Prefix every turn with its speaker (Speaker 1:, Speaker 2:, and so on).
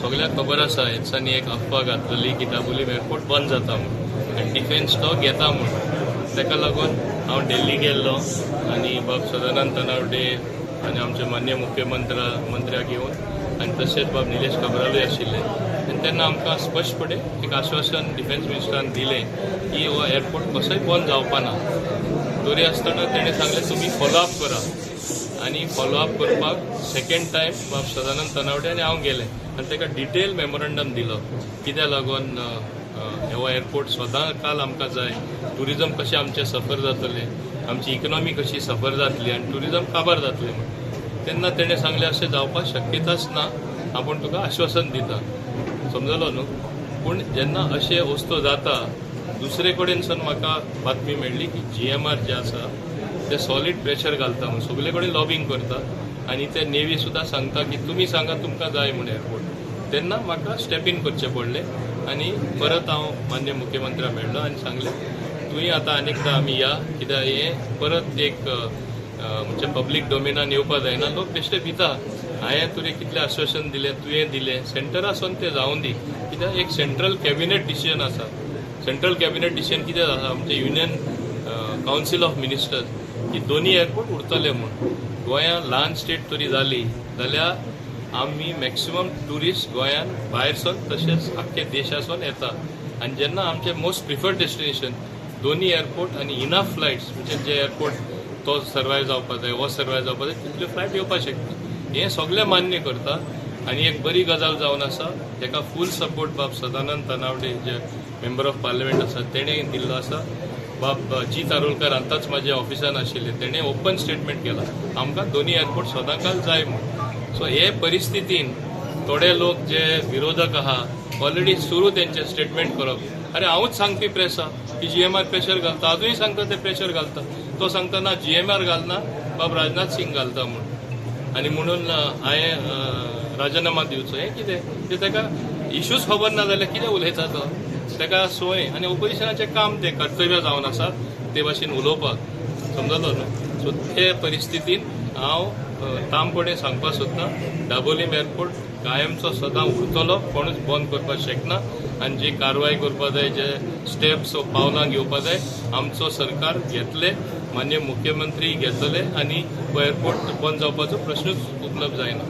Speaker 1: सगळ्यांक खबर आसा हेंच्यांनी एक अफवा घातलेली की दाबोलीम एअरपोर्ट बंद जाता म्हणून आनी डिफेन्स स्टॉक घेता म्हणून ताका लागून हांव दिल्ली गेल्लो आनी बाब सदानंद तनावडे आनी आमचे मान्य मुख्यमंत्र्याक घेवन आनी तशेंच बाब निलेश काब्रालूय आशिल्ले आनी तेन्ना आमकां स्पश्टपणे एक आश्वासन डिफेन्स मिनिस्टरान दिलें की हो एअरपोर्ट कसोय बंद जावपाना. तरी आसतना तेणें सांगलें तुमी फॉलोअप करा आनी फॉलोअप करपाक सेकंड टायम बाब सदानंद तनावडे आनी हांव गेलें आनी ताका डिटेल मेमोरंडम दिलो कित्याक लागून हो एअरपोर्ट सदां काल आमकां जाय. ट्युरिजम कशें आमचें सफर जातलें, आमची इकॉनॉमी कशी सफर जातली आनी ट्युरिजम काबार जातलें म्हणून तेन्ना तेणें सांगलें अशें जावपाक शक्यताच ना, आपूण तुका आश्वासन दिता. समजलो न्हू. पूण जेन्ना अशें वस्तू जाता दुसरे कडेनसून म्हाका बातमी मेळ्ळी की GMR जे आसा ते सॉलीड प्रेशर घालता म्हणून सगळे कडेन लॉबिंग करता आनी ते नेवी सुद्दां सांगता की तुमी सांगा तुमकां जाय म्हणून एअरपोर्ट. तेन्ना म्हाका स्टेप इन करचें पडलें आनी परत हांव मान्य मुख्यमंत्र्याक मेळ्ळो आनी सांगलें तुवें आतां अनेकदां आमी या कित्याक हें परत एक म्हणजे पब्लीक डोमेनान येवपा जायना. लोक बेश्टे भिता. हांवें तुवें कितलें आश्वासन दिलें तुवें दिलें सेंटरासून तें जावं दी कित्याक एक सेंट्रल कॅबिनेट डिसिजन आसा. सेंट्रल कॅबिनेट डिसिजन कितें आसा आमचें युनियन कावन्सील ऑफ मिनिस्टर्स की दोनी एअरपोर्ट उरतले म्हणून. गोंयांत ल्हान स्टेट तरी जाली जाल्यार आमी मॅक्सिमम ट्युरिस्ट गोंयांत भायरसून तशेंच आख्खे देशासून येता आनी जेन्ना आमचें मोस्ट प्रिफर्ड डेस्टिनेशन दोनी एअरपोर्ट आनी इनफ फ्लायट्स म्हणजे जे एअरपोर्ट तो सर्वायव जावपा जाय हो सर्वायव जावपा जाय तितल्यो फ्लायट येवपाक शकता. हें सगळें मान्य करता आनी एक बरी गजाल जावन आसा तेका फूल सपोर्ट बाब सदानंद तनावडे जे मेंबर ऑफ पार्लिमेंट आसा तेणें दिल्लो आसा. बाब जी तारोलकर आतांच म्हाज्या ऑफिसान आशिल्ले तेणें ओपन स्टेटमेंट केला आमकां दोनी एअरपोर्ट सदांकाल जाय म्हणून. सो हे परिस्थितीन थोडे लोक जे विरोधक आहा ऑलरेडी सुरू तेंचे स्टेटमेंट करप अरे हांवूच सांगपी प्रेस आहा की GMR प्रेशर घालता आजूय सांगता ते प्रेशर घालता. तो सांगता ना GMR घालना बाब राजनाथ सिंग घालता म्हणून आनी म्हणून हांवें राजिनामा दिवचो. हें कितें ते ताका इश्यूज खबर ना जाल्यार कितें उलयता तो ताका सोय आनी ओपोजिशनाचें काम तें कर्तव्य जावन आसा ते भाशेन उलोवपाक. समजलो न्हू. सो ते परिस्थितीन हांव तामपणे सांगपाक सोदतां दाबोलीम एअरपोर्ट कायमचो सदां उरतलो कोणूच बंद करपाक शकना आनी जी कारवाय करपा जाय जे स्टेप्स पावलां घेवपा जाय आमचो सरकार घेतले मान्य मुख्यमंत्री घेतले आनी हो एअरपोर्ट बंद जावपाचो प्रश्नूच उपलब्ध जायना.